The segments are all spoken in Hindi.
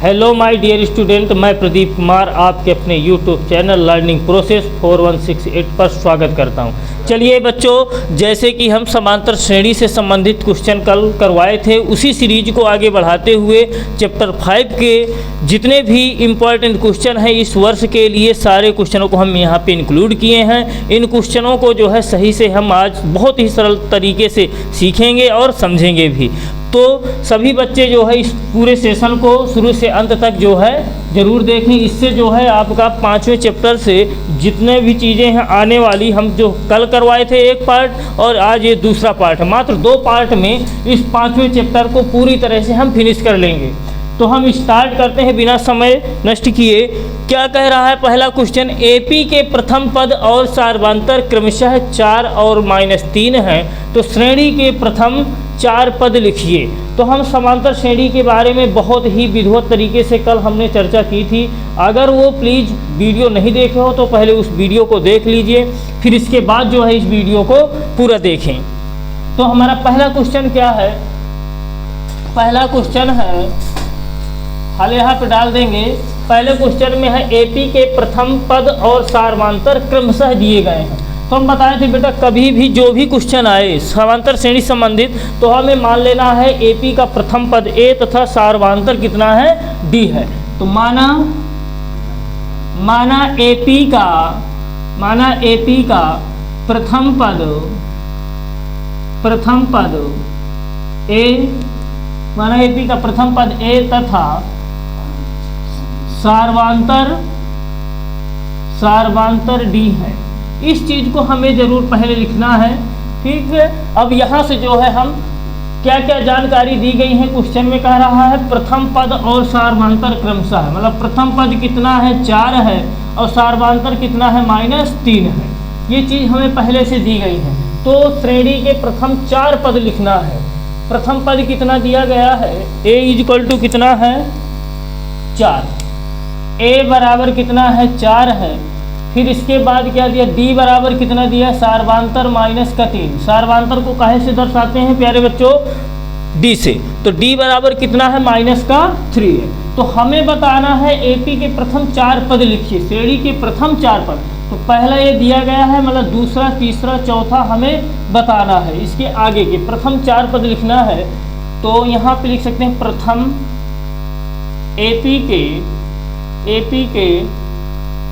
हेलो माय डियर स्टूडेंट, मैं प्रदीप कुमार आपके अपने यूट्यूब चैनल लर्निंग प्रोसेस 4168 पर स्वागत करता हूं। चलिए बच्चों, जैसे कि हम समांतर श्रेणी से संबंधित क्वेश्चन कल करवाए थे, उसी सीरीज को आगे बढ़ाते हुए चैप्टर 5 के जितने भी इम्पॉर्टेंट क्वेश्चन हैं इस वर्ष के लिए सारे क्वेश्चनों को हम यहाँ पे इंक्लूड किए हैं। इन क्वेश्चनों को जो है सही से हम आज बहुत ही सरल तरीके से सीखेंगे और समझेंगे भी। तो सभी बच्चे जो है इस पूरे सेशन को शुरू से अंत तक जो है ज़रूर देखें। इससे जो है आपका 5वें चैप्टर से जितने भी चीज़ें हैं आने वाली, हम जो कल करवाए थे एक पार्ट और आज ये दूसरा पार्ट है, मात्र 2 पार्ट में इस 5वें चैप्टर को पूरी तरह से हम फिनिश कर लेंगे। तो हम स्टार्ट करते हैं बिना समय नष्ट किए। क्या कह रहा है पहला क्वेश्चन, एपी के प्रथम पद और सार्वंतर क्रमशः 4 और -3 हैं, तो श्रेणी के प्रथम 4 पद लिखिए। तो हम समांतर श्रेणी के बारे में बहुत ही विधिवत तरीके से कल हमने चर्चा की थी। अगर वो प्लीज़ वीडियो नहीं देखे हो तो पहले उस वीडियो को देख लीजिए, फिर इसके बाद जो है इस वीडियो को पूरा देखें। तो हमारा पहला क्वेश्चन क्या है? पहला क्वेश्चन है, हाल यहाँ पे डाल देंगे। पहले क्वेश्चन में है एपी के प्रथम पद और सार्वंतर क्रमशः दिए गए हैं। तो हम बताए थे बेटा, कभी भी जो भी क्वेश्चन आए समांतर श्रेणी संबंधित तो हमें मान लेना है एपी का प्रथम पद ए तथा सार्वंतर कितना है, डी है। तो माना एपी का प्रथम पद ए, माना एपी का प्रथम पद ए तथा सार्वंतर डी है। इस चीज़ को हमें ज़रूर पहले लिखना है, ठीक है। अब यहाँ से जो है हम क्या क्या जानकारी दी गई है क्वेश्चन में, कह रहा है प्रथम पद और सार्वंतर क्रमशः है, मतलब प्रथम पद कितना है 4 है और सार्वंतर कितना है -3 है। ये चीज़ हमें पहले से दी गई है। तो श्रेणी के प्रथम 4 पद लिखना है। प्रथम पद कितना दिया गया है, a = कितना है 4, a बराबर कितना है 4 है। फिर इसके बाद क्या दिया, d बराबर कितना दिया, सार्वंतर -3। सार्वंतर को काहे से दर्शाते हैं प्यारे बच्चों, d से। तो d बराबर कितना है -3 है। तो हमें बताना है एपी के प्रथम 4 पद लिखिए, श्रेणी के प्रथम 4 पद। तो पहला ये दिया गया है, मतलब दूसरा, तीसरा, चौथा हमें बताना है। इसके आगे के प्रथम 4 पद लिखना है। तो यहाँ पे लिख सकते हैं प्रथम एपी के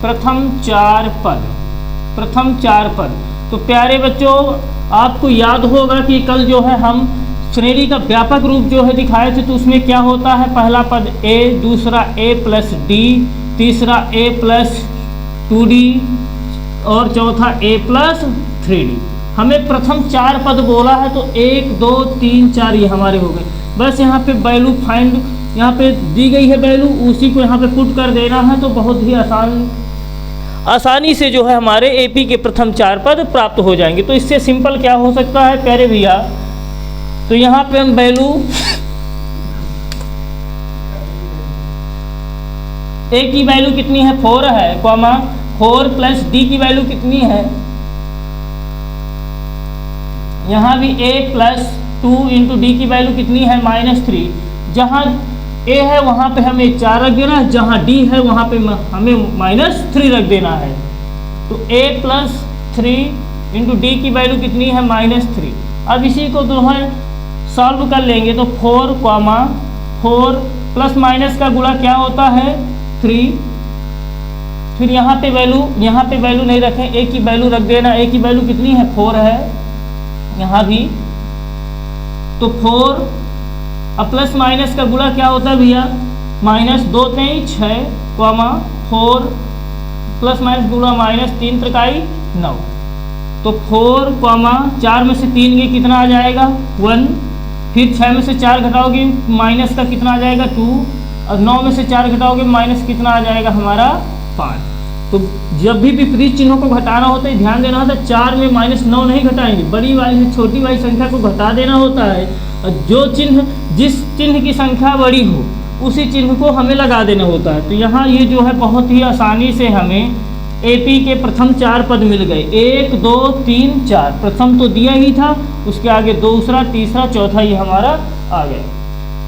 प्रथम 4 पद। तो प्यारे बच्चों, आपको याद होगा कि कल जो है हम श्रेणी का व्यापक रूप जो है दिखाए थे। तो उसमें क्या होता है, पहला पद a, दूसरा a + d, तीसरा a + 2d और चौथा a + 3d। हमें प्रथम 4 पद बोला है, तो 1 2 3 4 ये हमारे हो गए। बस यहाँ पे वैल्यू फाइंड, यहाँ पे दी गई है वैल्यू, उसी को यहाँ पे पुट कर देना है। तो बहुत ही आसानी से जो है हमारे एपी के प्रथम 4 पद प्राप्त हो जाएंगे। तो इससे सिंपल क्या हो सकता है प्यारे भैया, तो यहाँ पे हम वैल्यू ए की वैल्यू कितनी है 4 है, 4 + डी की वैल्यू कितनी है, यहाँ भी a + 2 × d की वैल्यू कितनी है -3। जहाँ a है वहाँ पे हमें 4 रख देना है, जहाँ d है वहाँ पे हमें -3 रख देना है। तो a + 3 × d की वैल्यू कितनी है -3। अब इसी को जो है सॉल्व कर लेंगे। तो 4 + का गुणा क्या होता है 3। फिर यहाँ पे वैल्यू नहीं रखें, a की वैल्यू रख देना। a की वैल्यू कितनी है 4 है, यहाँ भी। तो 4 अब + का गुणा क्या होता है भैया, -2 × 3 = 6, 4 + गुणा -3 × 9। तो 4, 4 में से 3 गए कितना आ जाएगा 1। फिर 6 में से 4 घटाओगे माइनस का कितना आ जाएगा 2, और 9 में से 4 घटाओगे माइनस कितना आ जाएगा हमारा 5। तो जब भी विपरीत चिन्हों को घटाना होता है ध्यान देना होता है, 4 में -9 नहीं घटाएंगे, बड़ी वाली से छोटी वाली संख्या को घटा देना होता है। और जिस चिन्ह की संख्या बड़ी हो उसी चिन्ह को हमें लगा देना होता है। तो यहाँ ये जो है बहुत ही आसानी से हमें एपी के प्रथम 4 पद मिल गए, 1 2 3 4। प्रथम तो दिया ही था, उसके आगे दूसरा, तीसरा, चौथा ये हमारा आ गया।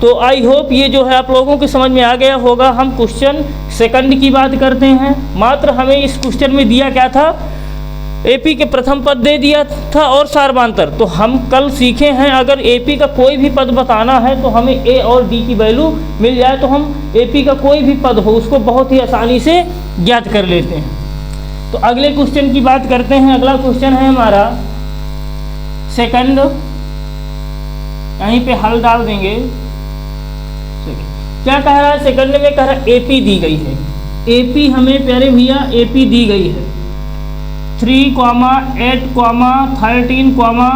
तो आई होप ये जो है आप लोगों के समझ में आ गया होगा। हम क्वेश्चन सेकंड की बात करते हैं। मात्र हमें इस क्वेश्चन में दिया क्या था, एपी के प्रथम पद दे दिया था और सार्वधातर। तो हम कल सीखे हैं अगर एपी का कोई भी पद बताना है तो हमें ए और डी की वैल्यू मिल जाए तो हम एपी का कोई भी पद हो उसको बहुत ही आसानी से ज्ञात कर लेते हैं। तो अगले क्वेश्चन की बात करते हैं। अगला क्वेश्चन है हमारा सेकंड, यहीं पे हल डाल देंगे। क्या कह रहा है सेकंड में, कह रहा है एपी दी गई है। एपी हमें प्यारे भैया एपी दी गई है 3, 8, 13,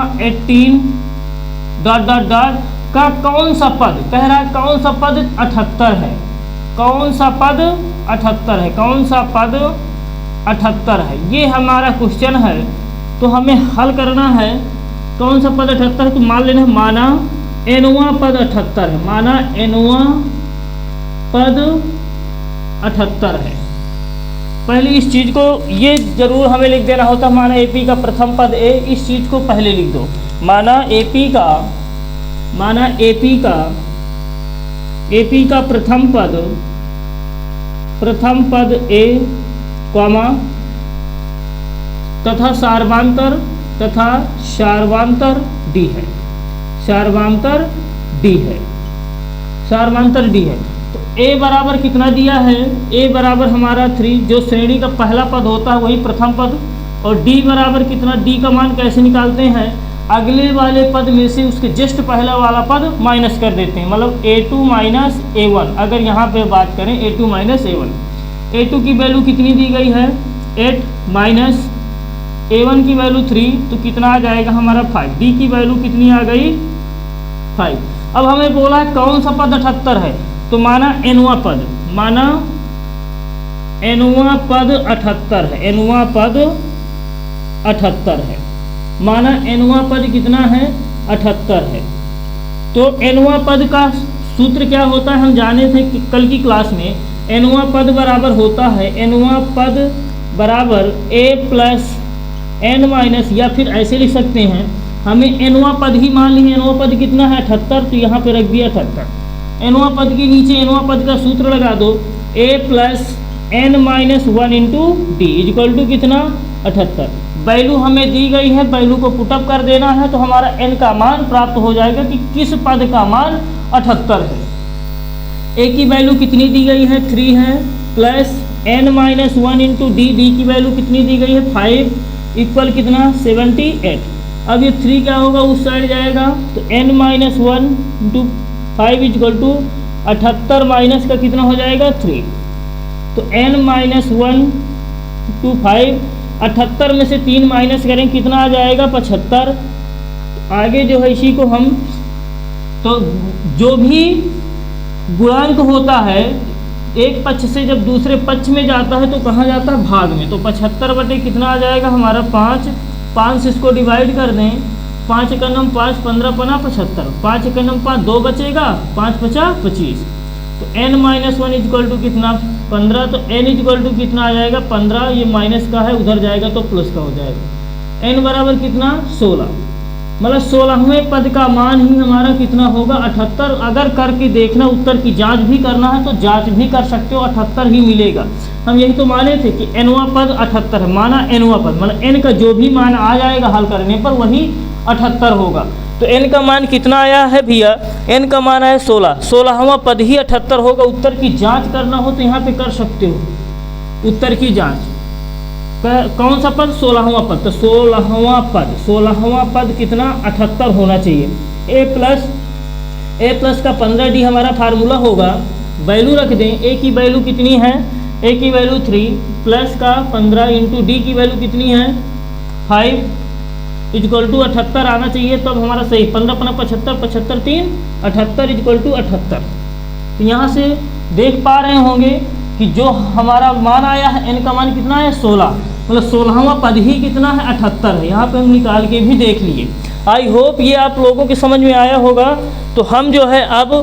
18 ... का कौन सा पद, कह रहा है कौन सा पद 78 है, कौन सा पद 78 है, कौन सा पद 78 है, ये हमारा क्वेश्चन है। तो हमें हल करना है कौन सा पद 78 है। तो मान लेना माना एनवा पद 78 है, माना एनवा पद 78 है। पहले इस चीज़ को ये जरूर हमें लिख देना होता, माना एपी का प्रथम पद ए, इस चीज़ को पहले लिख दो। माना एपी का प्रथम पद ए कॉमा तथा सार्वांतर डी है, सार्वांतर डी है। तो ए बराबर कितना दिया है, ए बराबर हमारा 3, जो श्रेणी का पहला पद होता है वही प्रथम पद, और डी बराबर कितना, डी का मान कैसे निकालते हैं, अगले वाले पद में से उसके जस्ट पहला वाला पद माइनस कर देते हैं, मतलब a2 माइनस a1। अगर यहाँ पे बात करें a2 माइनस a1, a2 की वैल्यू कितनी दी गई है 8 माइनस a1 की वैल्यू 3, तो कितना आ जाएगा हमारा 5, डी की वैल्यू कितनी आ गई 5। अब हमें बोला है कौन सा पद 78 है, तो माना एनवा पद, माना एनवा पद 78 है, एनवा पद 78 है, माना एनवा पद कितना है 78 है। तो एनवा पद का सूत्र क्या होता है, हम जाने थे कि कल की क्लास में एनवा पद बराबर होता है, एनवा पद बराबर a प्लस एन माइनस, या फिर ऐसे लिख सकते हैं, हमें एनवा पद ही मान ली, एनवा पद कितना है 78, तो यहाँ पे रख दिया 78। एनवा पद के नीचे एनवा पद का सूत्र लगा दो, a plus n minus 1 into d equal to कितना 78। वैल्यू हमें दी गई है, वैल्यू को पुटअप कर देना है तो हमारा n का मान प्राप्त हो जाएगा कि किस पद का मान 78 है। a की वैल्यू कितनी दी गई है 3 है, plus n minus 1 into D, D की वैल्यू कितनी दी गई है 5 इक्वल कितना 78। अब ये 3 क्या होगा उस साइड जाएगा, तो n minus 1 into 5 equal to 78 minus का कितना हो जाएगा 3, तो n माइनस 1 टू 5, 78 में से 3 माइनस करें कितना आ जाएगा 75। आगे जो है इसी को हम, तो जो भी गुणांक होता है एक पक्ष से जब दूसरे पक्ष में जाता है तो कहाँ जाता है भाग में, तो 75 बटे कितना आ जाएगा हमारा 5, 5 से इसको डिवाइड कर दें, 5 का नम 5, 15 पना 75, 5 का नम 5, 2 बचेगा, 5 पचा 25, तो n माइनस 1 इक्वल टू कितना 15, तो n इक्वल टू कितना आ जाएगा 15, ये माइनस का है उधर जाएगा तो प्लस का हो जाएगा, n बराबर कितना 16, मतलब 16वें पद का मान ही हमारा कितना होगा 78। अगर करके देखना उत्तर की जांच भी करना है तो जांच भी कर सकते हो, 78 ही मिलेगा। हम यही तो माने थे कि nवा पद 78 है, माना nवा पद मतलब n का जो भी मान आ जाएगा हल करने पर वही 78 होगा। तो n का मान कितना आया है भैया, n का मान आया 16, 16वां पद ही 78 होगा। उत्तर की जांच करना हो तो यहाँ पे कर सकते हो उत्तर की जांच। कौन सा पद 16वां पद, तो 16वां पद कितना 78 होना चाहिए। a प्लस का 15d हमारा फार्मूला होगा, वैल्यू रख दें, a की वैल्यू कितनी है, a की वैल्यू 3 प्लस का 15 इंटू डी की वैल्यू कितनी है 5 इक्वल टू 78 आना चाहिए तब हमारा सही। 15 पना 75, 75 3 78 इक्वल टू 78। तो यहाँ से देख पा रहे होंगे कि जो हमारा मान आया है n का मान कितना है 16, मतलब 16वां पद ही कितना है 78 है। यहाँ पे हम निकाल के भी देख लिए। आई होप ये आप लोगों के समझ में आया होगा। तो हम जो है अब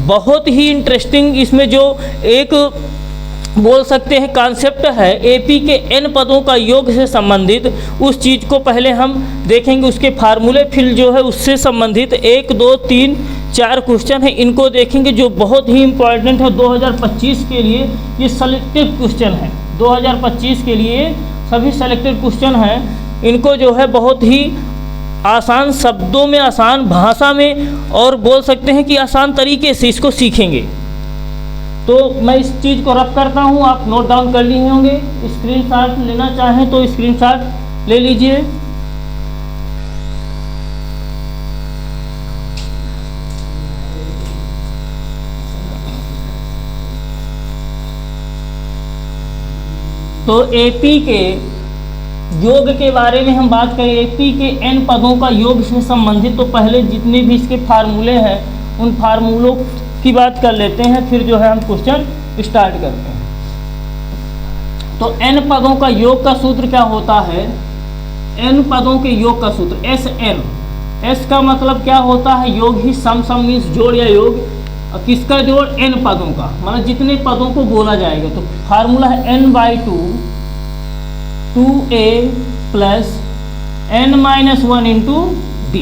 बहुत ही इंटरेस्टिंग इसमें जो एक बोल सकते हैं कॉन्सेप्ट है एपी के n पदों का योग से संबंधित, उस चीज़ को पहले हम देखेंगे। उसके फार्मूले फिर जो है उससे संबंधित 1 2 3 4 क्वेश्चन है, इनको देखेंगे जो बहुत ही इम्पोर्टेंट है 2025 के लिए। ये सेलेक्टेड क्वेश्चन है 2025 के लिए, सभी सेलेक्टेड क्वेश्चन हैं। इनको जो है बहुत ही आसान शब्दों में, आसान भाषा में और बोल सकते हैं कि आसान तरीके से इसको सीखेंगे। तो मैं इस चीज़ को रफ करता हूँ, आप नोट डाउन कर लिए होंगे। स्क्रीनशॉट लेना चाहें तो स्क्रीनशॉट ले लीजिए। तो एपी के योग के बारे में हम बात करें, एपी के n पदों का योग से संबंधित, तो पहले जितने भी इसके फार्मूले हैं उन फार्मूलों की बात कर लेते हैं, फिर जो है हम क्वेश्चन स्टार्ट करते हैं। तो n पदों का योग का सूत्र क्या होता है? n पदों के योग का सूत्र SN। S का मतलब क्या होता है? योग ही, सम मीन्स जोड़ या योग। किसका जोड़? n पदों का, मतलब जितने पदों को बोला जाएगा। तो फार्मूला है n/2 2a plus n-1 into d।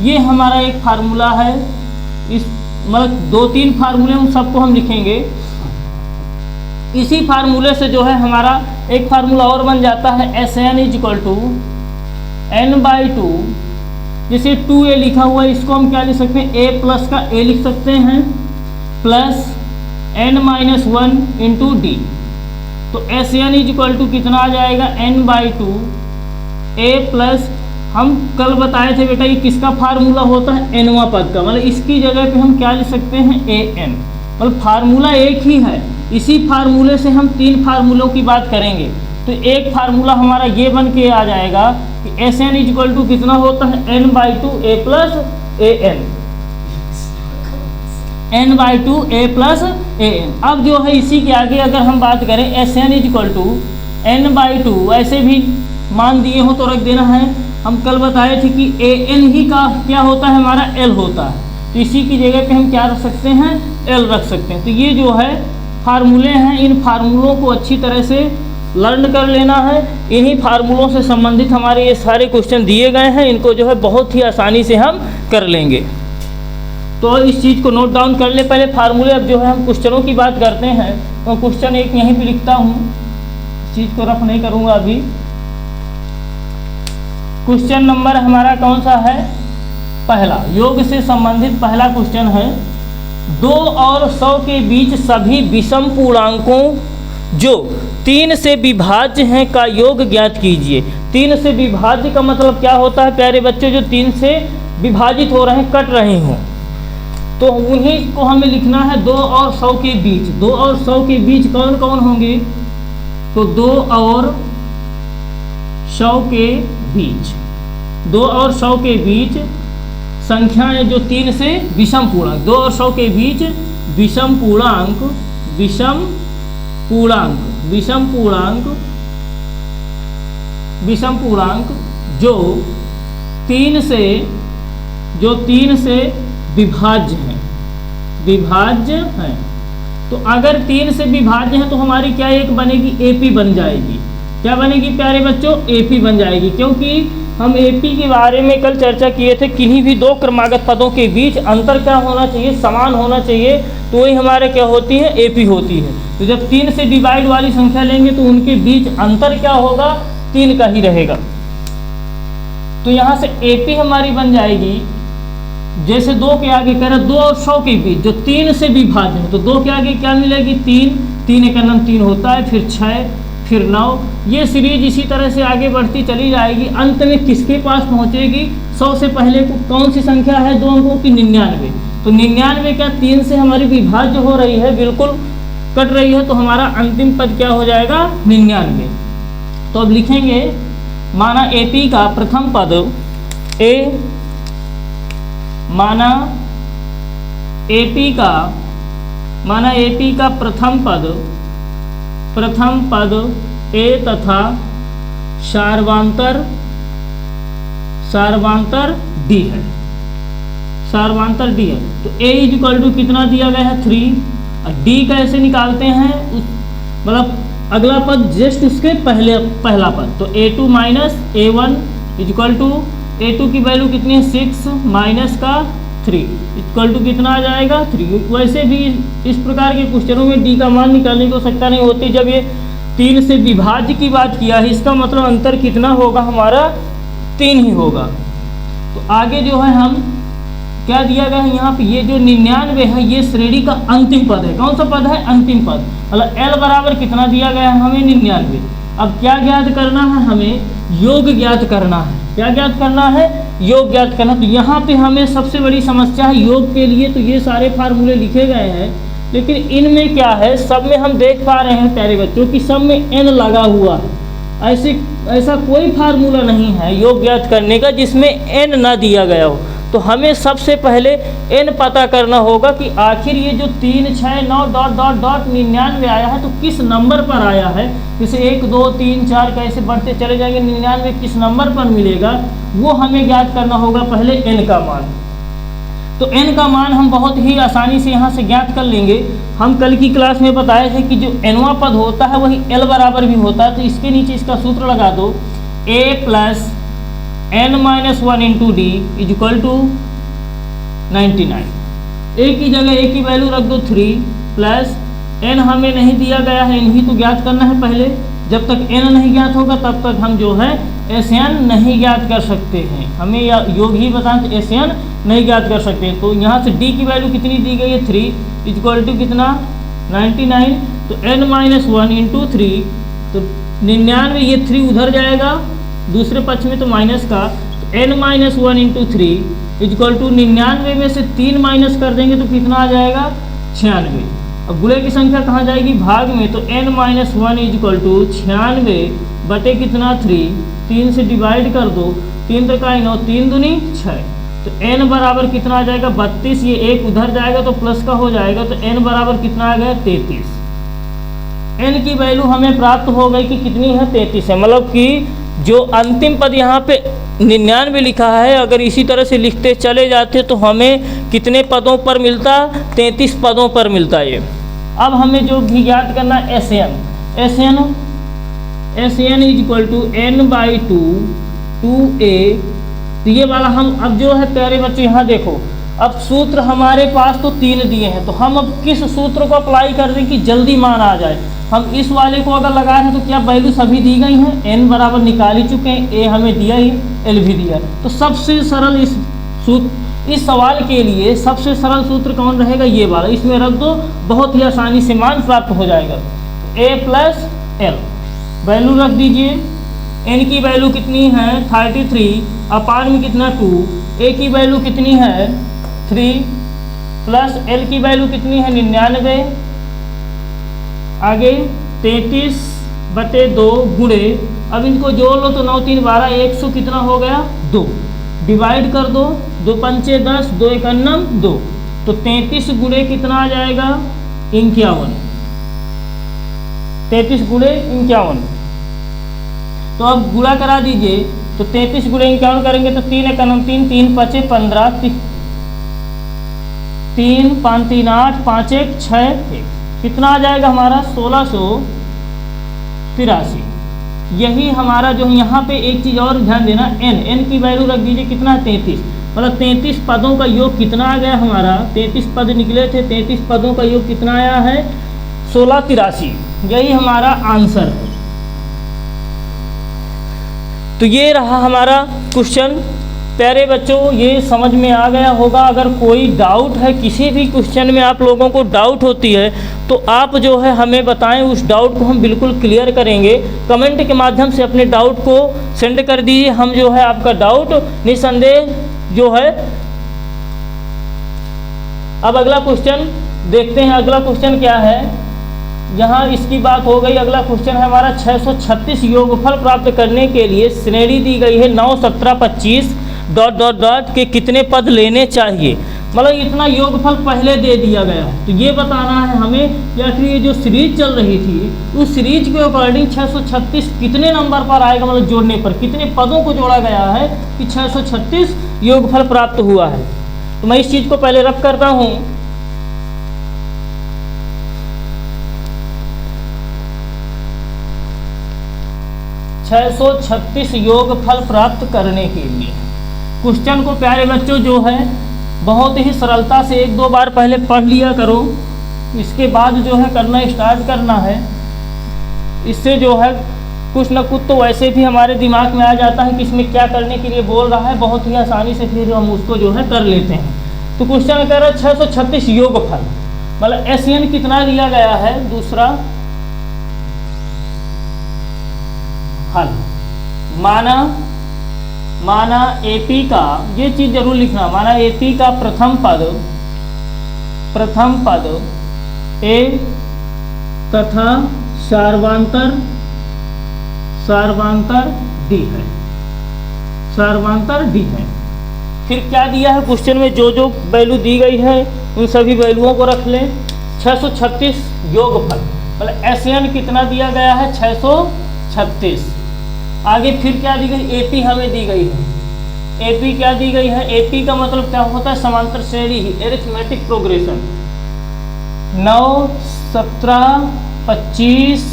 ये हमारा एक फार्मूला है। इस मतलब 2-3 फार्मूले उन सबको हम लिखेंगे। इसी फार्मूले से जो है हमारा एक फार्मूला और बन जाता है SN = n/2। जैसे 2a लिखा हुआ है, इसको हम क्या लिख सकते हैं? a प्लस का a लिख सकते हैं प्लस n-1 इंटू d। तो SN = कितना आ जाएगा? n/2 a प्लस, हम कल बताए थे बेटा ये किसका फार्मूला होता है? nवां पद का, मतलब इसकी जगह पे हम क्या लिख सकते हैं? an। मतलब फार्मूला एक ही है। इसी फार्मूले से हम 3 फार्मूलों की बात करेंगे। तो एक फार्मूला हमारा ये बन के आ जाएगा कि SN = कितना होता है? n/2 a plus an। n/2 a plus an। अब जो है इसी के आगे अगर हम बात करें SN = n/2, ऐसे भी मान दिए हो तो रख देना है। हम कल बताए थे कि an ही का क्या होता है? हमारा l होता है। तो इसी की जगह पे हम क्या रख सकते हैं? l रख सकते हैं। तो ये जो है फार्मूले हैं, इन फार्मूलों को अच्छी तरह से लर्न कर लेना है। इन्हीं फार्मूलों से संबंधित हमारे ये सारे क्वेश्चन दिए गए हैं, इनको जो है बहुत ही आसानी से हम कर लेंगे। तो इस चीज़ को नोट डाउन कर ले पहले फार्मूले। अब जो है हम क्वेश्चनों की बात करते हैं, तो क्वेश्चन एक यहीं पे लिखता हूँ, इस चीज़ को रफ नहीं करूँगा अभी। क्वेश्चन नंबर हमारा कौन सा है? पहला, योग से संबंधित पहला क्वेश्चन है। 2 और 100 के बीच सभी विषम पूर्णांकों जो 3 से विभाज्य हैं का योग ज्ञात कीजिए। 3 से विभाज्य का मतलब क्या होता है प्यारे बच्चों? जो 3 से विभाजित हो रहे हैं, कट रहे हों, तो उन्हीं को हमें लिखना है 2 और 100 के बीच। 2 और 100 के बीच कौन कौन होंगे? तो 2 और 100 के बीच, 2 और 100 के बीच संख्याएं जो 3 से विषम पूर्णांक, 2 और 100 के बीच विषम पूर्णांक, विषम पूर्णांक, विषम पूर्णांक, विषम पूर्णांक जो 3 से विभाज्य हैं, विभाज्य हैं। तो अगर 3 से विभाज्य हैं तो हमारी क्या एक बनेगी? AP बन जाएगी। क्या बनेगी प्यारे बच्चों? AP बन जाएगी, क्योंकि हम AP के बारे में कल चर्चा किए थे। किन्हीं भी 2 क्रमागत पदों के बीच अंतर क्या होना चाहिए? समान होना चाहिए। तो वही हमारे क्या होती है? AP होती है। तो जब 3 से डिवाइड वाली संख्या लेंगे तो उनके बीच अंतर क्या होगा? 3 का ही रहेगा। तो यहाँ से AP हमारी बन जाएगी, जैसे 2 के आगे कह रहे 2 और 100 के बीच जो 3 से विभाज्य है, तो 2 के आगे क्या मिलेगी? 3, 3 एक नम 3 होता है, फिर 6, फिर 9। ये सीरीज इसी तरह से आगे बढ़ती चली जाएगी। अंत में किसके पास पहुंचेगी? 100 से पहले को कौन सी संख्या है 2 अंकों की? 99। तो 99 क्या 3 से हमारी विभाज्य हो रही है, बिल्कुल कट रही है। तो हमारा अंतिम पद क्या हो जाएगा? 99। तो अब लिखेंगे, माना AP का प्रथम पद A, माना AP का प्रथम पद A तथा सार्वांतर D है, सार्वांतर D है। तो A = कितना दिया गया है? 3। D कैसे निकालते हैं? मतलब अगला पद जस्ट उसके पहला पद। तो A2 - A1 = A2 की वैल्यू कितनी है? 6 माइनस का 3 इक्वल टू कितना आ जाएगा 3। वैसे भी इस प्रकार के क्वेश्चनों में डी का मान निकालने की आवश्यकता नहीं होती। जब ये 3 से विभाज्य की बात किया है, इसका मतलब अंतर कितना होगा हमारा 3 ही होगा। तो आगे जो है हम क्या दिया गया है यहाँ पे, ये जो 99 है ये श्रेणी का अंतिम पद है। कौन सा पद है? अंतिम पद। मतलब L बराबर कितना दिया गया है हमें 99। अब क्या ज्ञात करना है हमें? योग ज्ञात करना है। क्या ज्ञात करना है? योग ज्ञात करना। तो यहाँ पे हमें सबसे बड़ी समस्या है योग के लिए। तो ये सारे फार्मूले लिखे गए हैं, लेकिन इनमें क्या है, सब में हम देख पा रहे हैं प्यारे बच्चों कि सब में n लगा हुआ है। ऐसा कोई फार्मूला नहीं है योग ज्ञात करने का जिसमें n ना दिया गया हो। तो हमें सबसे पहले n पता करना होगा कि आखिर ये जो 3 6 9 डॉट डॉट डॉट 99 आया है तो किस नंबर पर आया है। जैसे 1 2 3 4 कैसे बढ़ते चले जाएंगे, 99 किस नंबर पर मिलेगा वो हमें ज्ञात करना होगा पहले n का मान। तो n का मान हम बहुत ही आसानी से यहाँ से ज्ञात कर लेंगे। हम कल की क्लास में बताए थे कि जो nवां पद होता है वही l बराबर भी होता है। तो इसके नीचे इसका सूत्र लगा दो, a plus n-1 into d is equal to 99। a की जगह a की वैल्यू रख दो 3 प्लस n हमें नहीं दिया गया है, n ही तो ज्ञात करना है पहले। जब तक n नहीं ज्ञात होगा तब तक हम जो है Sn नहीं ज्ञात कर सकते हैं। हमें योग ही बताएं तो Sn नहीं ज्ञात कर सकते हैं। तो यहाँ से d की वैल्यू कितनी दी गई है 3 इज इक्वल टू कितना 99। तो n-1 इंटू 3, तो 99 ये 3 उधर जाएगा दूसरे पक्ष में तो माइनस का। तो n-1 into 3 is equal to 99 में से 3 माइनस कर देंगे तो कितना आ जाएगा 96। अब गुणे की संख्या कहाँ जाएगी? भाग में। तो n-1 इज इक्वल टू 96 बटे कितना 3, 3 से डिवाइड कर दो, 3 3 9 3 दूनी 6। तो n बराबर कितना आ जाएगा 32। ये एक उधर जाएगा तो प्लस का हो जाएगा। तो n बराबर कितना आ गया 33। n की वैल्यू हमें प्राप्त हो गई कि कितनी है 33 है। मतलब कि जो अंतिम पद यहाँ पे 99 लिखा है, अगर इसी तरह से लिखते चले जाते तो हमें कितने पदों पर मिलता? 33 पदों पर मिलता है। अब हमें जो भी ज्ञात करना Sn is equal to n/2 2a। तो ये वाला हम अब जो है प्यारे बच्चों यहाँ देखो, अब सूत्र हमारे पास तो 3 दिए हैं। तो हम अब किस सूत्र को अप्लाई कर दें कि जल्दी मान आ जाए। हम इस वाले को अगर लगाए हैं तो क्या वैल्यू सभी दी गई हैं? n बराबर निकाल ही चुके हैं, a हमें दिया ही, l भी दिया। तो सबसे सरल इस सवाल के लिए सबसे सरल सूत्र कौन रहेगा? ये वाला। इसमें रख दो, बहुत ही आसानी से मान प्राप्त हो जाएगा। a प्लस l वैल्यू रख दीजिए। n की वैल्यू कितनी है 33 अपान में कितना 2, a की वैल्यू कितनी है 3 प्लस l की वैल्यू कितनी है 99। आगे 33 बटे 2 गुणे, अब इनको जोड़ लो तो 9 3 12 100 कितना हो गया 2। डिवाइड कर दो, 2 पंचे 10 2 1 2। तो 33 गुणे कितना आ जाएगा 51। 33 गुणे 51। तो अब गुणा करा दीजिए। तो 33 गुणे 51 करेंगे तो 3 1 3 3 5 15 3 5 3 8 5 1 6 कितना आ जाएगा हमारा 1683। यही हमारा जो यहाँ पे एक चीज़ और ध्यान देना, n की वैल्यू रख दीजिए कितना 33। मतलब 33 पदों का योग कितना आ गया हमारा, 33 पद निकले थे, 33 पदों का योग कितना आया है 1683। यही हमारा आंसर है। तो ये रहा हमारा क्वेश्चन। प्यारे बच्चों ये समझ में आ गया होगा। अगर कोई डाउट है, किसी भी क्वेश्चन में आप लोगों को डाउट होती है तो आप जो है हमें बताएं, उस डाउट को हम बिल्कुल क्लियर करेंगे। कमेंट के माध्यम से अपने डाउट को सेंड कर दीजिए, हम जो है आपका डाउट निसंदेह जो है। अब अगला क्वेश्चन देखते हैं। अगला क्वेश्चन क्या है, यहाँ इसकी बात हो गई। अगला क्वेश्चन है हमारा 636 योगफल प्राप्त करने के लिए श्रेणी दी गई है 9 17 25 डॉट डॉट डॉट के कितने पद लेने चाहिए। मतलब इतना योगफल पहले दे दिया गया है। तो ये बताना है हमें कि आखिर ये जो सीरीज चल रही थी उस सीरीज के अकॉर्डिंग 636 कितने नंबर पर आएगा, मतलब जोड़ने पर कितने पदों को जोड़ा गया है कि 636 योगफल प्राप्त हुआ है। तो मैं इस चीज़ को पहले रफ करता हूँ। योग फल प्राप्त करने के लिए क्वेश्चन को प्यारे बच्चों जो है बहुत ही सरलता से एक दो बार पहले पढ़ लिया करो, इसके बाद जो है करना स्टार्ट करना है। इससे जो है कुछ ना कुछ तो वैसे भी हमारे दिमाग में आ जाता है कि इसमें क्या करने के लिए बोल रहा है, बहुत ही आसानी से फिर हम उसको जो है कर लेते हैं। तो क्वेश्चन में कह रहा है 636 योगफल, मतलब एसएन कितना दिया गया है, दूसरा हल। माना एपी का, ये चीज जरूर लिखना, माना एपी का प्रथम पद ए तथा सार्वांतर डी है, सार्वांतर डी है। फिर क्या दिया है क्वेश्चन में, जो जो वैल्यू दी गई है उन सभी वैल्यूओं को रख लें। 636 योगफल, मतलब एसएन कितना दिया गया है, 636। आगे फिर क्या दी गई, एपी हमें दी गई है। एपी क्या दी गई है, एपी का मतलब क्या होता है, समांतर श्रेणी ही, arithmetic progression. 9, 17, 25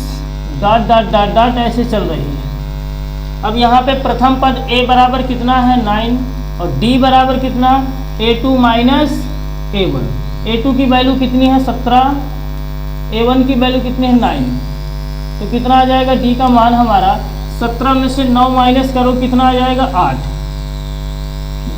dot dot dot dot ऐसे चल रही है। अब यहाँ पे प्रथम पद a बराबर कितना है 9 और d बराबर कितना, a2 माइनस a1। a2 की वैल्यू कितनी है 17, a1 की वैल्यू कितनी है 9, तो कितना आ जाएगा d का मान हमारा 17 में से 9 माइनस करो कितना आ जाएगा 8।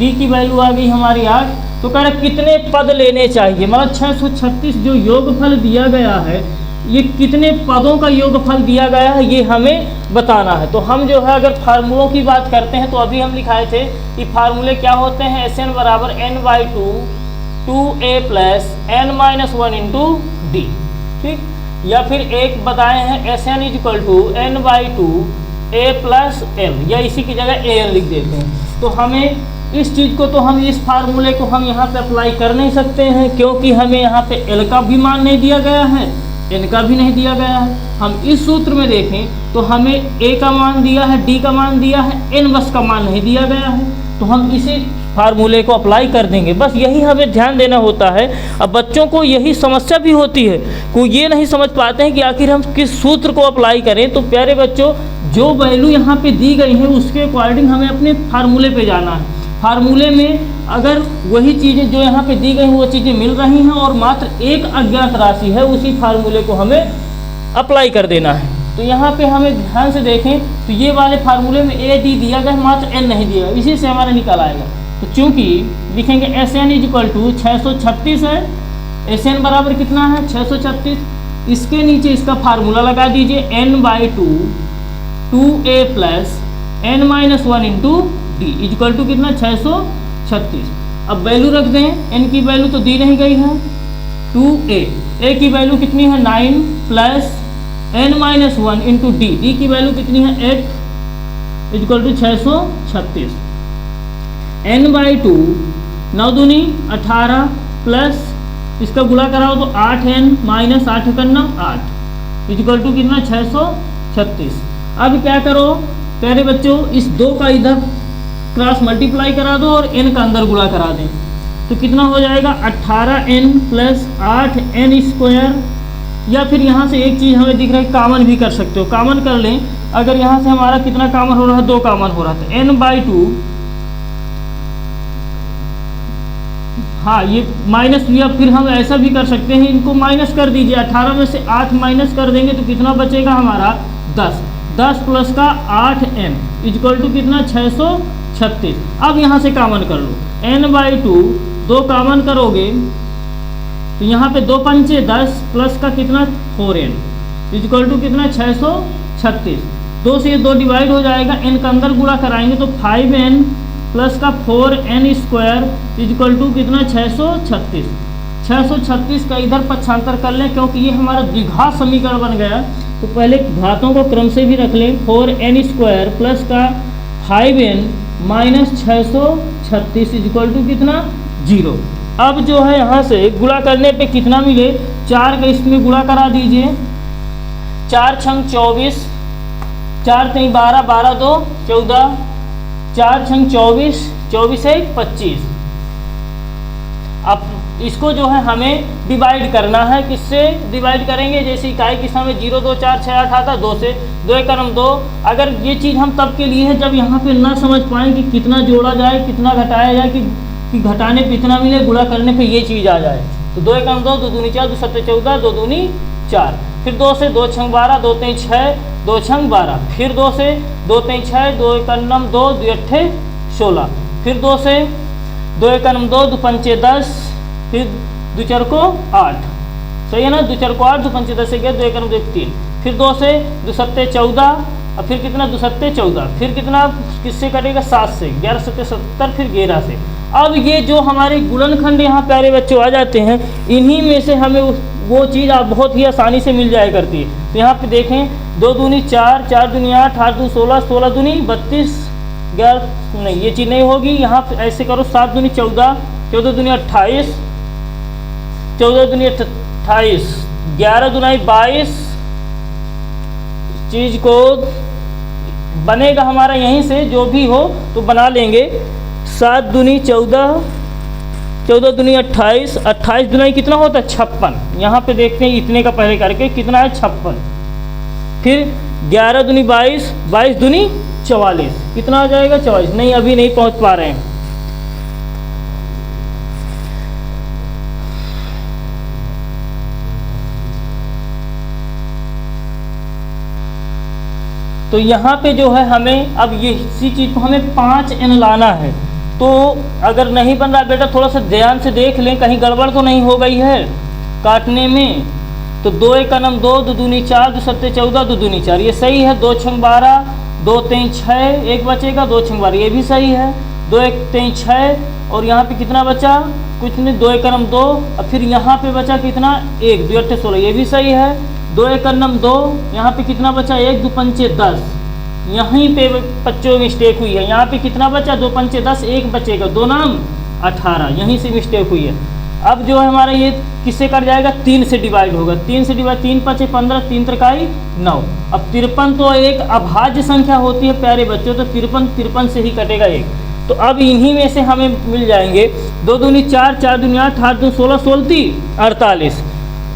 d की वैल्यू आ गई हमारी 8। तो कह रहे कितने पद लेने चाहिए, मतलब 636 जो योगफल दिया गया है ये कितने पदों का योगफल दिया गया है ये हमें बताना है। तो हम जो है अगर फार्मूलों की बात करते हैं तो अभी हम लिखाए थे कि फार्मूले क्या होते हैं, एस एन बराबर n/2 2a plus n-1 into D, ठीक। या फिर एक बताए हैं s n equal to n/2 a plus l, या इसी की जगह an लिख देते हैं। तो हमें इस चीज़ को, तो हम इस फार्मूले को हम यहाँ पे अप्लाई कर नहीं सकते हैं, क्योंकि हमें यहाँ पे l का भी मान नहीं दिया गया है, n का भी नहीं दिया गया है। हम इस सूत्र में देखें तो हमें a का मान दिया है, d का मान दिया है, n बस का मान नहीं दिया गया है, तो हम इसी फार्मूले को अप्लाई कर देंगे। बस यही हमें ध्यान देना होता है। अब बच्चों को यही समस्या भी होती है, को ये नहीं समझ पाते हैं कि आखिर हम किस सूत्र को अप्लाई करें। तो प्यारे बच्चों, जो वैल्यू यहाँ पे दी गई है उसके अकॉर्डिंग हमें अपने फार्मूले पे जाना है। फार्मूले में अगर वही चीज़ें जो यहाँ पे दी गई हैं वो चीज़ें मिल रही हैं और मात्र एक अज्ञात राशि है, उसी फार्मूले को हमें अप्लाई कर देना है। तो यहाँ पे हमें ध्यान से देखें तो ये वाले फार्मूले में ए डी दिया गया, मात्र एन नहीं दिया गया, इसी से हमारा निकल आएगा। तो चूंकि लिखेंगे एस एन इक्वल टू 636 है, एस एन बराबर कितना है 636, इसके नीचे इसका फार्मूला लगा दीजिए n/2 2a plus n-1 into d equal to कितना 636। अब वैल्यू रख दें, n की वैल्यू तो दी नहीं गई है 2a, a की वैल्यू कितनी है 9 plus n-1 into D, D की वैल्यू कितनी है 8 इक्वल टू 636। n/2 9 दूनी 18 प्लस इसका गुणा कराओ तो 8n माइनस 8 करना 8 इक्वल टू कितना 636। अब क्या करो प्यारे बच्चों, इस 2 का इधर क्रॉस मल्टीप्लाई करा दो और n का अंदर गुणा करा दें तो कितना हो जाएगा 18n प्लस 8n स्क्वायर। या फिर यहाँ से एक चीज़ हमें दिख रहा है, कॉमन भी कर सकते हो, कॉमन कर लें। अगर यहाँ से हमारा कितना कॉमन हो रहा है 2 कॉमन हो रहा था, n/2, हाँ ये माइनस, या फिर हम ऐसा भी कर सकते हैं, इनको माइनस कर दीजिए। 18 में से 8 माइनस कर देंगे तो कितना बचेगा हमारा 10 प्लस का 8n इक्वल टू कितना 636। अब यहाँ से कॉमन कर लो, n/2 2 कॉमन करोगे तो यहाँ पे 2 पंचे 10 प्लस का कितना 4n इक्वल टू कितना 636। 2 से 2 डिवाइड हो जाएगा, n का अंदर गुणा कराएंगे तो 5n प्लस का 4n स्क्वायर इक्वल टू कितना 636। 636 का इधर पक्षांतर कर लें, क्योंकि ये हमारा द्विघात समीकरण बन गया। तो पहले घातों को क्रम से भी रख लें, 4n स्क्वायर प्लस का 5n माइनस 636 इक्वल टू कितना 0। अब जो है यहाँ से गुणा करने पे कितना मिले, 4 का इसमें गुणा करा दीजिए, 4 छंग 24, 4 3 12, 12 2 14, 4 छंग 24, 24 1 25। अब इसको जो है हमें डिवाइड करना है, किससे डिवाइड करेंगे, जैसे इकाई की समय 0 2 4 6 8 आता, 2 से 2 1 2। अगर ये चीज़ हम तब के लिए है जब यहाँ पे ना समझ पाएँ कि कितना जोड़ा जाए कितना घटाया जाए, कि कि घटाने पे इतना मिले, गुणा करने पे ये चीज़ आ जाए। तो 2 एकम 2, 2 दूनी 4, 2 सत्ते 14, 2 दूनी 4। फिर 2 से 2 छंग 12, 2 तेई 6, 2 छंग 12। फिर 2 से 2 तेई 6, 2 एकम 2, 2 अट्ठे 16। फिर 2 से 2 एकम 2, 2 पंचे 10। फिर 2 चार को 8, सही है ना, 2 चार को 8, 2 पंचे 10 से गया, 2 एकम 2 3। फिर 2 से 2 सत्ते 14, और फिर कितना 2 सत्ते 14। फिर कितना किससे कटेगा 7 से, 11 सत्ते 70, फिर 11 से। अब ये जो हमारे गुणनखंड यहाँ प्यारे बच्चों आ जाते हैं, इन्हीं में से हमें वो चीज़ आप बहुत ही आसानी से मिल जाया करती है। तो यहाँ पे देखें, 2 दूनी 4, 4 दूनी 8, 8 दूनी 16, 16 दूनी 32, 11 नहीं ये चीज़ नहीं होगी। यहाँ पे ऐसे करो, 7 दूनी 14, 14 दूनी 28, 14 दूनी 28, 11 दूनी 22। चीज़ को बनेगा हमारा यहीं से, जो भी हो तो बना लेंगे। 7 दूनी 14, 14 दूनी 28, 28 दूनी कितना होता है 56। यहाँ पे देखते हैं इतने का पहले करके कितना है 56। फिर 11 दूनी 22, 22 दूनी 44, कितना आ जाएगा 44। नहीं अभी नहीं पहुँच पा रहे हैं। तो यहाँ पे जो है हमें अब ये इसी चीज़ को हमें 5n लाना है। तो अगर नहीं बन रहा बेटा थोड़ा सा ध्यान से देख लें, कहीं गड़बड़ तो नहीं हो गई है काटने में। तो 2 एकम 2, 2 दूनी 4, 2 सत्ते 14, 2 दूनी 4, ये सही है। 2 छंग 12, 2 तेई 6, एक बचेगा, 2 छंग 12, ये भी सही है। 2 एक तेई 6, और यहाँ पे कितना बचा, कुछ नहीं, 2 एकम 2, और फिर यहाँ पे बचा कितना 1, 2 अट्ठे 16, ये भी सही है। 2 एकम 2, यहाँ पे कितना बचा 1, 2 पंचे 10, यहीं पे बच्चों मिस्टेक हुई है। यहाँ पे कितना बचा 2 पंचे 10, 1 बचेगा, 2 नाम 18, यहीं से मिस्टेक हुई है। अब जो है हमारा ये किससे कट जाएगा, 3 से डिवाइड होगा। 3 से डिवाइड, 3 पंचे 15, 3 त्रिकाई 9। अब 53 तो एक अभाज्य संख्या होती है प्यारे बच्चों, तो 53 से ही कटेगा 1। तो अब इन्हीं में से हमें मिल जाएंगे 2 दूनी 4, 4 दूनी 8, 8 दूनी 16, 16 48।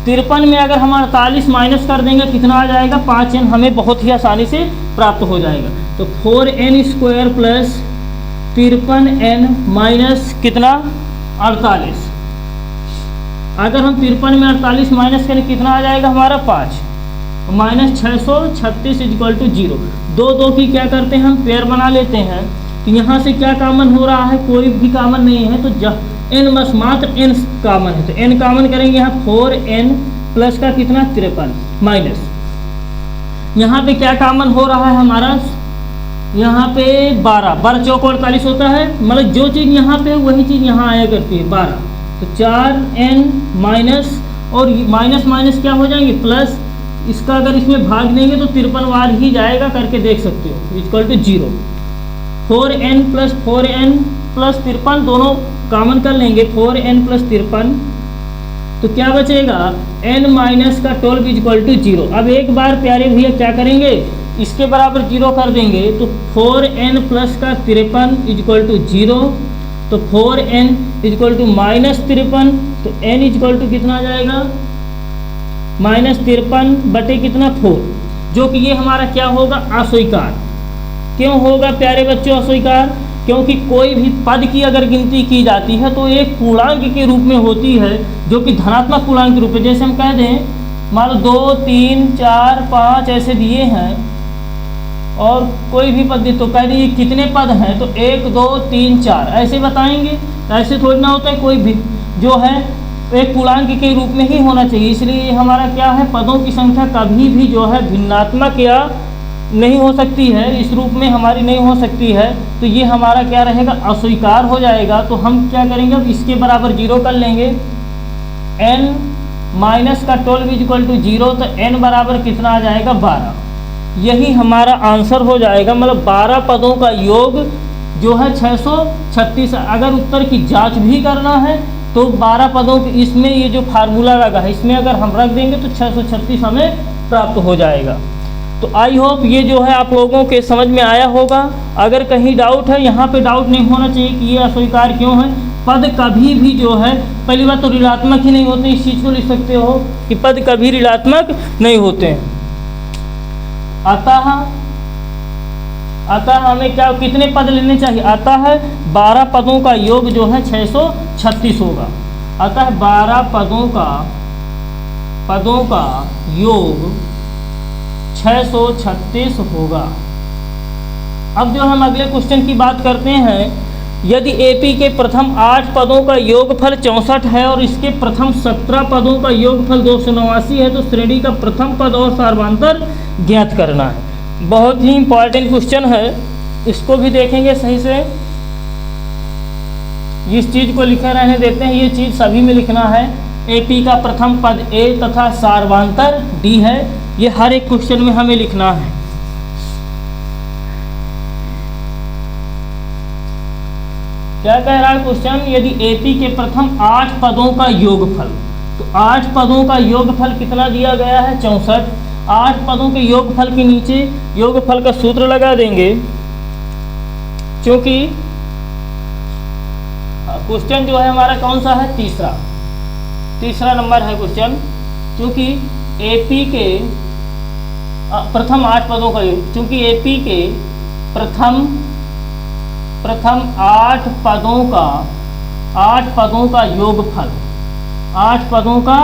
53 में अगर हम 48 माइनस कर देंगे कितना आ जाएगा 5n, हमें बहुत ही आसानी से प्राप्त हो जाएगा। तो 4n square plus 53n minus कितना 48। अगर हम 53 में 48 माइनस करें कितना आ जाएगा हमारा 5, माइनस 636 इक्वल टू 0। 2 2 की क्या करते हैं हम पेयर बना लेते हैं। तो यहाँ से क्या कामन हो रहा है, कोई भी कामन नहीं है, तो n बस मात्र n कामन है। तो n कामन करेंगे यहाँ 4n प्लस का कितना 53 माइनस, यहाँ पे क्या कामन हो रहा है हमारा, यहाँ पे 12 चौक 48 होता है, मतलब जो चीज़ यहाँ पे वही चीज़ यहाँ आया करती है 12। तो 4n माइनस, और माइनस माइनस क्या हो जाएंगे प्लस, इसका अगर इसमें भाग देंगे तो 53 बार ही जाएगा, करके देख सकते हो, equal to 0। 4n plus 4n plus 53 दोनों कॉमन कर लेंगे, 4n प्लस 53, तो क्या बचेगा n माइनस का 12 इक्वल टू 0। अब एक बार प्यारे भैया क्या करेंगे, इसके बराबर 0 कर देंगे, तो 4n प्लस का 53 इक्वल टू 0। तो 4n इक्वल टू माइनस 53, तो n इक्वल टू कितना आ जाएगा माइनस 53 बटे कितना 4, जो कि ये हमारा क्या होगा अस्वीकार। क्यों होगा प्यारे बच्चों अस्वीकार, क्योंकि कोई भी पद की अगर गिनती की जाती है तो एक पूर्णांक के रूप में होती है, जो कि धनात्मक पूर्णांक के रूप में। जैसे हम कह दें मान लो 2 3 4 5 ऐसे दिए हैं, और कोई भी पद तो कह दिए कितने पद हैं, तो 1 2 3 4 ऐसे बताएंगे। ऐसे थोड़ी ना होता है, कोई भी जो है एक पूर्णांक के रूप में ही होना चाहिए। इसलिए हमारा क्या है, पदों की संख्या कभी भी जो है भिन्नात्मक या नहीं हो सकती है, इस रूप में हमारी नहीं हो सकती है। तो ये हमारा क्या रहेगा अस्वीकार हो जाएगा। तो हम क्या करेंगे, अब इसके बराबर 0 कर लेंगे, n माइनस का 12 इक्वल टू 0, तो n बराबर कितना आ जाएगा 12। यही हमारा आंसर हो जाएगा, मतलब 12 पदों का योग जो है 636। अगर उत्तर की जांच भी करना है तो 12 पदों के इसमें ये जो फार्मूला लगा है इसमें अगर हम रख देंगे तो 636 हमें प्राप्त हो जाएगा। तो आई होप ये जो है आप लोगों के समझ में आया होगा। अगर कहीं डाउट है, यहाँ पे डाउट नहीं होना चाहिए कि ये अस्वीकार क्यों है। पद कभी भी जो है, पहली बात तो ऋणात्मक ही नहीं होते, इस चीज़ को लिख सकते हो कि पद कभी ऋणात्मक नहीं होते हैं। अतः अतः हमें क्या कितने पद लेने चाहिए, अतः 12 पदों का योग जो है 636 होगा। अतः 12 पदों का योग 636 होगा। अब जो हम अगले क्वेश्चन की बात करते हैं, यदि एपी के प्रथम 8 पदों का योगफल 64 है और इसके प्रथम 17 पदों का योगफल 289 है तो श्रेणी का प्रथम पद और सार्वधातुक ज्ञात करना है। बहुत ही इंपॉर्टेंट क्वेश्चन है, इसको भी देखेंगे सही से। इस चीज को लिखे रहने देते हैं, ये चीज सभी में लिखना है। एपी का प्रथम पद ए तथा सार्वधातुक डी है, ये हर एक क्वेश्चन में हमें लिखना है। क्या कह रहा है क्वेश्चन, यदि एपी के प्रथम 8 पदों का योगफल, तो 8 पदों का योगफल कितना दिया गया है 64। 8 पदों के योगफल के नीचे योगफल का सूत्र लगा देंगे, क्योंकि क्वेश्चन जो है हमारा कौन सा है, तीसरा नंबर है क्वेश्चन, क्योंकि एपी के प्रथम 8 पदों का योग, क्योंकि एपी के प्रथम 8 पदों का योगफल, 8 पदों का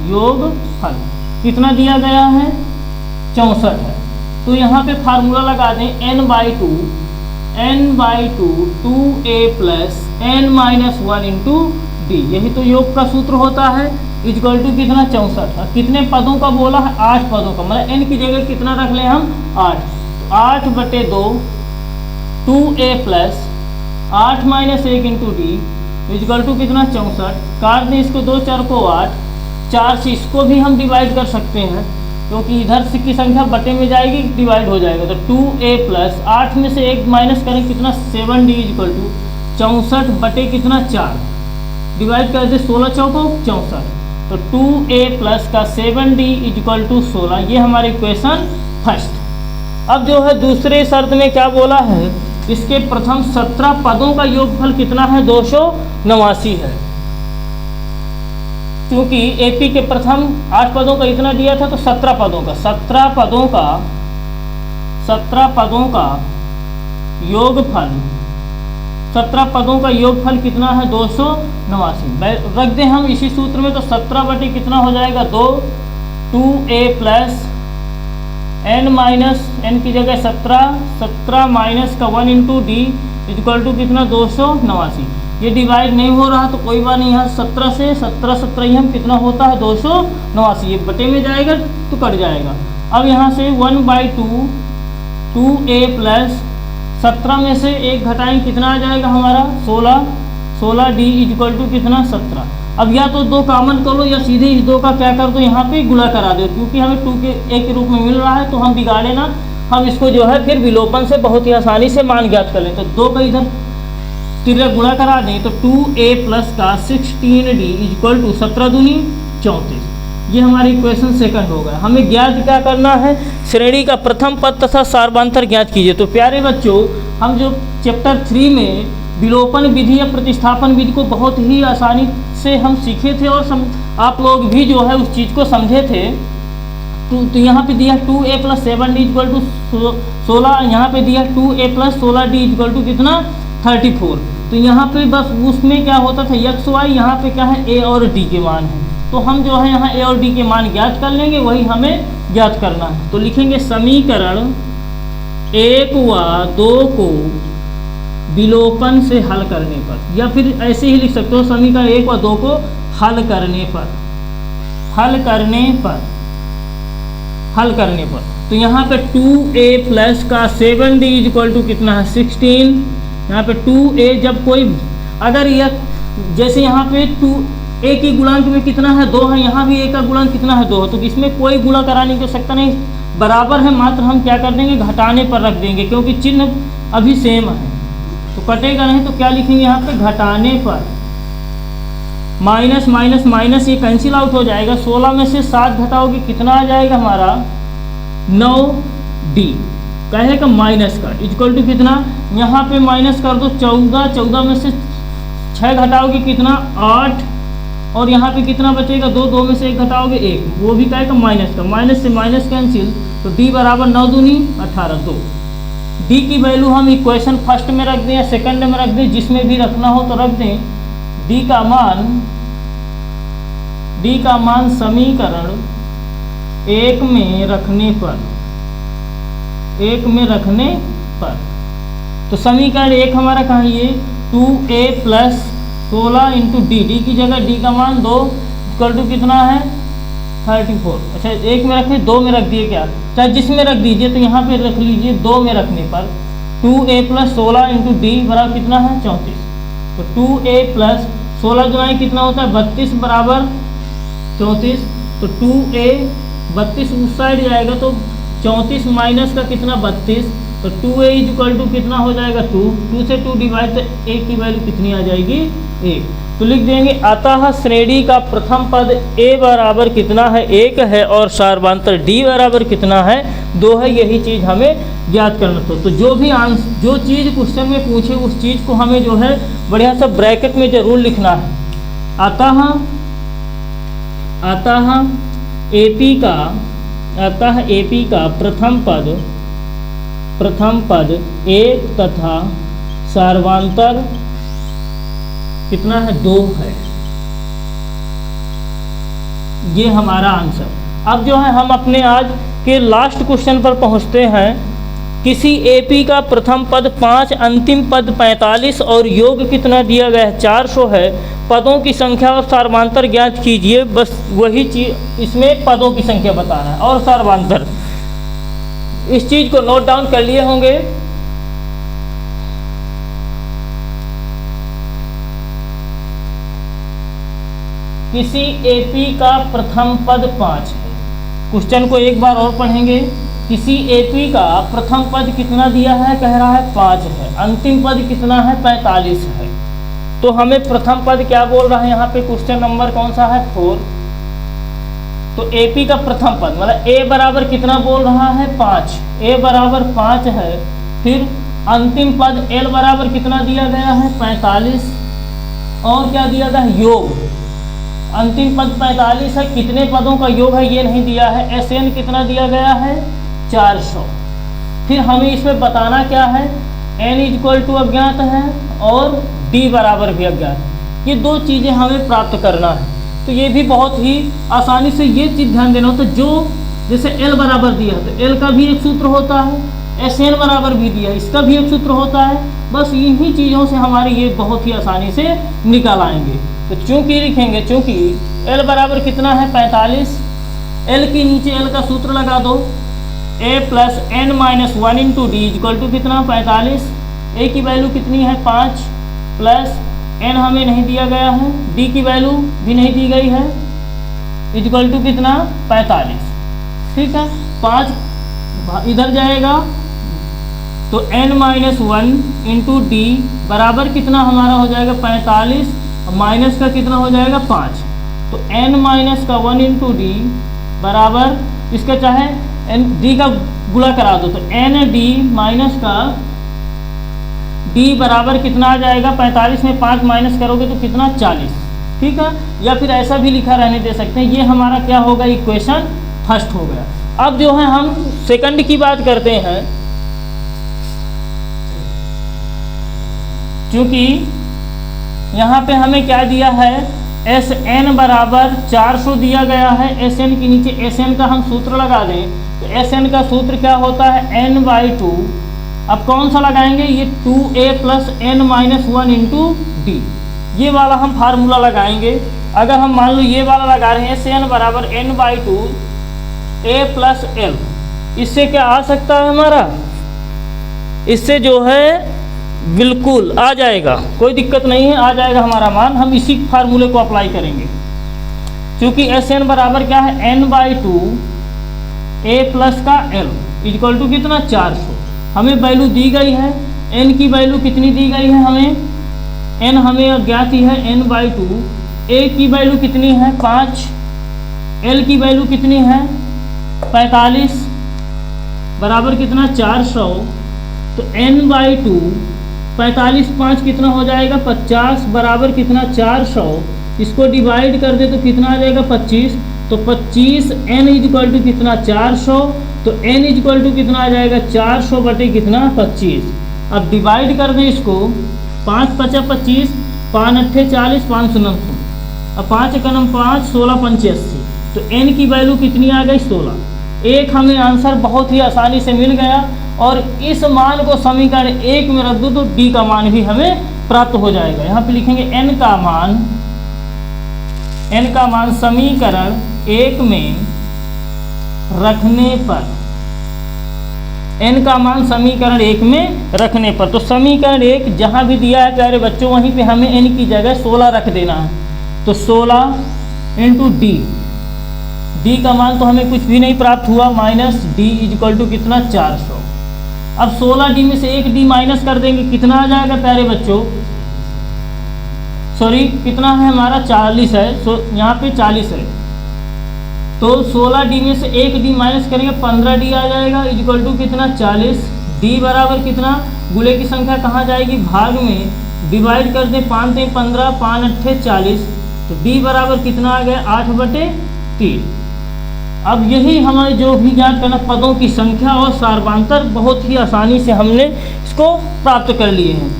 योगफल कितना दिया गया है 64 है। तो यहाँ पे फार्मूला लगा दें n/2 2a plus n-1 into D, यही तो योग का सूत्र होता है। इक्वल टू कितना 64 है, कितने पदों का बोला है 8 पदों का, मतलब n की जगह कितना रख लें हम 8, तो 8/2 2a plus 8-1 into d equal to कितना 64। काट दें इसको, 2 4 को 8, 4 से इसको भी हम डिवाइड कर सकते हैं, क्योंकि इधर से की संख्या बटे में जाएगी, डिवाइड हो जाएगा। तो 2a प्लस 8 में से 1 माइनस करें कितना 7d इक्वल टू 64 बटे कितना 4, डिवाइड कर दे 16 चौको 64, तो 2a प्लस का 7d इक्वल टू 16, ये हमारी इक्वेशन फर्स्ट। अब जो है दूसरे शर्त में क्या बोला है, इसके प्रथम 17 पदों का योगफल कितना है 289 है। क्योंकि एपी के प्रथम 8 पदों का इतना दिया था, तो 17 पदों का योगफल 17 पदों का योगफल कितना है 289 रख दें हम इसी सूत्र में, तो 17 बटे कितना हो जाएगा 2a प्लस n की जगह 17 माइनस का 1 इंटू डी इक्वल टू कितना 289। ये डिवाइड नहीं हो रहा तो कोई बात नहीं, यहाँ 17 से 17 ही हम कितना होता है 289, ये बटे में जाएगा तो कट जाएगा। अब यहाँ से 1/2 2a प्लस 17 में से 1 घटाएं कितना आ जाएगा हमारा 16 डी इक्वल टू कितना 17। अब या तो 2 कॉमन कर लो या सीधे इस 2 का क्या कर दो यहाँ पे गुणा करा दो, क्योंकि हमें 2 के a के रूप में मिल रहा है, तो हम बिगाड़े ना, हम इसको जो है फिर विलोपन से बहुत ही आसानी से मान ज्ञात कर लें। तो 2 का इधर तिर्यक गुणा करा दें, तो 2a प्लस का 16d इक्वल टू 17 दूनी 34, ये हमारी इक्वेशन सेकंड हो गया। हमें ज्ञात क्या करना है, श्रेणी का प्रथम पद तथा सार्वधातुक ज्ञात कीजिए। तो प्यारे बच्चों, हम जो चैप्टर 3 में विलोपन विधि या प्रतिस्थापन विधि को बहुत ही आसानी से हम सीखे थे और आप लोग भी जो है उस चीज़ को समझे थे। तो यहाँ पे दिया 2a plus 7d equal to 16, यहाँ पे दिया 2a plus 16d equal to कितना 34। तो यहाँ पे बस उसमें क्या होता था x y, यहाँ पे क्या है a और d के मान है, तो हम जो है यहाँ a और d के मान ज्ञात कर लेंगे, वही हमें ज्ञात करना है। तो लिखेंगे समीकरण 1 व 2 को विलोपन से हल करने पर, या फिर ऐसे ही लिख सकते हो समीकरण 1 व 2 को हल करने पर। तो यहाँ पे 2a प्लस का 7d इक्वल टू कितना है 16, यहाँ पे 2a जब कोई अगर यह जैसे यहाँ पे 2a की गुणांक में कितना है 2 है, यहाँ भी a का गुणांक कितना है 2 है, तो इसमें कोई गुणा कराने की आवश्यकता नहीं, बराबर है, मात्र हम क्या कर देंगे घटाने पर रख देंगे, क्योंकि चिन्ह अभी सेम है, तो कटेगा नहीं। तो क्या लिखेंगे यहाँ पे घटाने पर, माइनस माइनस माइनस ये कैंसिल आउट हो जाएगा, 16 में से 7 घटाओगे कितना आ जाएगा हमारा 9d, कहेगा माइनस का इक्वल टू कितना, यहाँ पे माइनस कर दो 14 में से 6 घटाओगे कितना 8, और यहाँ पे कितना बचेगा 2 में से 1 घटाओगे 1, वो भी कहेगा माइनस का, माइनस से माइनस कैंसिल, तो d बराबर 9 दूनी 18 2। डी की वैल्यू हम इक्वेशन फर्स्ट में रख दें या सेकंड में रख दें, जिसमें भी रखना हो तो रख दें। डी का मान समीकरण एक में रखने पर, तो समीकरण एक हमारा कहाँ है, ये 2a plus 16 into D, D की जगह डी का मान 2 इक्वल टू कितना है 34। अच्छा एक में रखें, दो में रख दिए क्या, चाहे जिसमें रख दीजिए, तो यहाँ पे रख लीजिए दो में रखने पर 2a प्लस 16 इंटू डी बराबर कितना है 34। तो 2a प्लस 16 गुना कितना होता है 32 बराबर 34। तो 2a 32 उस साइड जाएगा तो 34 माइनस का कितना 32, तो 2a इज इक्वल टू कितना हो जाएगा 2 से 2 डिवाइड, तो a की वैल्यू कितनी आ जाएगी 1। तो लिख देंगे अतः श्रेणी का प्रथम पद a बराबर कितना है 1 है और सार्वधातुक d बराबर कितना है 2 है। यही चीज़ हमें ज्ञात करना था। तो जो भी आंसर, जो चीज़ क्वेश्चन में पूछे उस चीज़ को हमें जो है बढ़िया सा ब्रैकेट में जरूर लिखना है। अतः AP का प्रथम पद 1 तथा सार्वधातुक कितना है 2 है, ये हमारा आंसर। अब जो है हम अपने आज के लास्ट क्वेश्चन पर पहुंचते हैं। किसी एपी का प्रथम पद 5, अंतिम पद 45 और योग कितना दिया गया है 400 है। पदों की संख्या और सार्वधातुक ज्ञात कीजिए। बस वही चीज इसमें पदों की संख्या बताना है और सार्वधातुक, इस चीज को नोट डाउन कर लिए होंगे। किसी एपी का प्रथम पद 5 है। क्वेश्चन को एक बार और पढ़ेंगे। किसी एपी का प्रथम पद कितना दिया है, कह रहा है 5 है, अंतिम पद कितना है 45 है। तो हमें प्रथम पद क्या बोल रहा है यहाँ पे, क्वेश्चन नंबर कौन सा है 4। तो एपी का प्रथम पद मतलब ए बराबर कितना बोल रहा है 5, ए बराबर 5 है। फिर अंतिम पद एल बराबर कितना दिया गया है 45 और क्या दिया गया है योग। अंतिम पद 45 है, कितने पदों का योग है ये नहीं दिया है। एस एन कितना दिया गया है 400। फिर हमें इसमें बताना क्या है, एन इज इक्वल टू अज्ञात है और डी बराबर भी अज्ञात। ये दो चीज़ें हमें प्राप्त करना है। तो ये भी बहुत ही आसानी से ये चीज़ ध्यान देना होता है। जो जैसे एल बराबर दिया तो एल का भी एक सूत्र होता है, एस एन बराबर भी दिया इसका भी एक सूत्र होता है। बस इन्हीं चीज़ों से हमारे ये बहुत ही आसानी से निकाल आएंगे। तो चूंकि लिखेंगे, चूंकि एल बराबर कितना है 45, एल के नीचे एल का सूत्र लगा दो, a plus n minus 1 into d equal to कितना 45। ए की वैल्यू कितनी है 5 प्लस एन हमें नहीं दिया गया है, डी की वैल्यू भी नहीं दी गई है, इक्वल टू कितना 45। ठीक है, 5 इधर जाएगा तो n माइनस 1 इंटू डी बराबर कितना हमारा हो जाएगा 45, माइनस का कितना हो जाएगा 5। तो n माइनस का 1 इंटू डी बराबर इसका चाहे n डी का गुणा करा दो, तो n डी माइनस का डी बराबर कितना आ जाएगा 45 में 5 माइनस करोगे तो कितना 40। ठीक है, या फिर ऐसा भी लिखा रहने दे सकते हैं। ये हमारा क्या होगा, इक्वेशन फर्स्ट हो गया। अब जो है हम सेकंड की बात करते हैं। क्योंकि यहाँ पे हमें क्या दिया है, एस एन बराबर 400 दिया गया है। एस एन के नीचे एस एन का हम सूत्र लगा दें, तो एस एन का सूत्र क्या होता है n/2। अब कौन सा लगाएंगे, ये 2a plus n minus 1 into d, ये वाला हम फार्मूला लगाएंगे। अगर हम मान लो ये वाला लगा रहे हैं, एस एन बराबर n/2 a प्लस एल, इससे क्या आ सकता है हमारा, इससे जो है बिल्कुल आ जाएगा, कोई दिक्कत नहीं है, आ जाएगा हमारा मान। हम इसी फार्मूले को अप्लाई करेंगे। क्योंकि एस एन बराबर क्या है n/2 a प्लस का l इक्वल टू कितना 400। हमें वैल्यू दी गई है, n की वैल्यू कितनी दी गई है हमें, n हमें अज्ञात ही है n/2, a की वैल्यू कितनी है 5, l की वैल्यू कितनी है 45 बराबर कितना 400। तो n/2 45 5 कितना हो जाएगा 50 बराबर कितना 400। इसको डिवाइड कर दे तो कितना आ जाएगा 25। तो तो 25 n इक्वल टू कितना 400, तो n इक्वल टू कितना आ जाएगा 400 बटे कितना 25। अब डिवाइड कर दें इसको, 5 पचा 25, 5 अट्ठे 40, 5 शून्य, अब 5 एकम 5, 16 पंचे 80, तो n की वैल्यू कितनी आ गई 16। एक हमें आंसर बहुत ही आसानी से मिल गया और इस मान को समीकरण 1 में रख दो तो d का मान भी हमें प्राप्त हो जाएगा। यहाँ पे लिखेंगे n का मान समीकरण 1 में रखने पर, n का मान समीकरण 1 में रखने पर, तो समीकरण 1 जहाँ भी दिया है प्यारे बच्चों वहीं पे हमें n की जगह 16 रख देना है। तो 16 इंटू d का मान तो हमें कुछ भी नहीं प्राप्त हुआ, माइनस d इक्वल टू कितना 400। अब 16d में से एक d माइनस कर देंगे, कितना आ जाएगा प्यारे बच्चों, सॉरी कितना है हमारा 40 है, यहाँ पे 40 है, तो 16d में से एक d माइनस करेंगे 15d आ जाएगा इक्वल टू कितना 40। d बराबर कितना, गुले की संख्या कहाँ जाएगी भाग में, डिवाइड कर दें 5 3 15, 5 अट्ठे 40, तो d बराबर कितना आ गया 8/3। अब यही हमारे जो भी ज्ञात करना पदों की संख्या और सार्वधातुक बहुत ही आसानी से हमने इसको प्राप्त कर लिए हैं।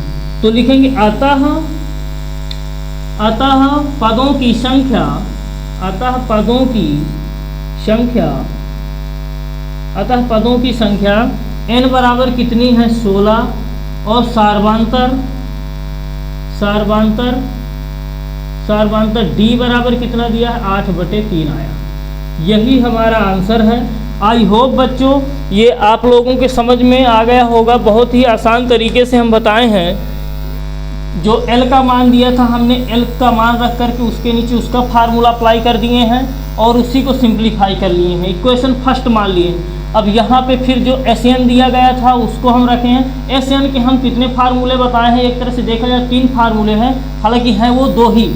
तो लिखेंगे अतः पदों की संख्या, अतः पदों की संख्या n बराबर कितनी है 16 और सार्वधातुक d बराबर कितना दिया है 8/3 आया। यही हमारा आंसर है। आई होप बच्चों ये आप लोगों के समझ में आ गया होगा। बहुत ही आसान तरीके से हम बताए हैं। जो L का मान दिया था हमने L का मान रख करके उसके नीचे उसका फार्मूला अप्लाई कर दिए हैं और उसी को सिंप्लीफाई कर लिए हैं, इक्वेशन फर्स्ट मान लिए। अब यहाँ पे फिर जो SN दिया गया था उसको हम रखे हैं। SN के हम कितने फार्मूले बताए हैं, एक तरह से देखा जाए 3 फार्मूले हैं, हालांकि हैं वो 2 ही।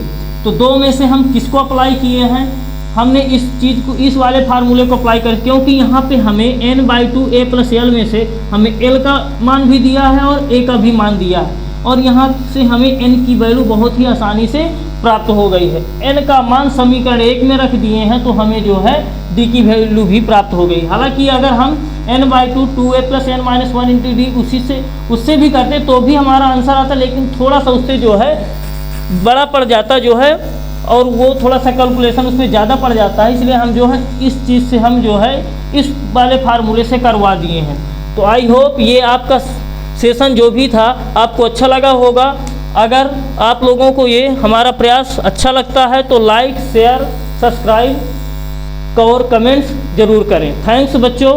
तो 2 में से हम किसको अप्लाई किए हैं, हमने इस चीज़ को, इस वाले फार्मूले को अप्लाई कर, क्योंकि यहाँ पे हमें n/2 a + l में से हमें l का मान भी दिया है और a का भी मान दिया है और यहाँ से हमें n की वैल्यू बहुत ही आसानी से प्राप्त हो गई है। n का मान समीकरण 1 में रख दिए हैं तो हमें जो है d की वैल्यू भी प्राप्त हो गई। हालांकि अगर हम n/2 2a + n - 1 × d उससे भी करते तो भी हमारा आंसर आता, लेकिन थोड़ा सा उससे जो है बड़ा पड़ जाता जो है, और वो थोड़ा सा कैलकुलेशन उसमें ज़्यादा पड़ जाता है, इसलिए हम जो है इस चीज़ से हम जो है इस वाले फार्मूले से करवा दिए हैं। तो आई होप ये आपका सेशन जो भी था आपको अच्छा लगा होगा। अगर आप लोगों को ये हमारा प्रयास अच्छा लगता है तो लाइक शेयर सब्सक्राइब और कमेंट्स ज़रूर करें। थैंक्स बच्चों।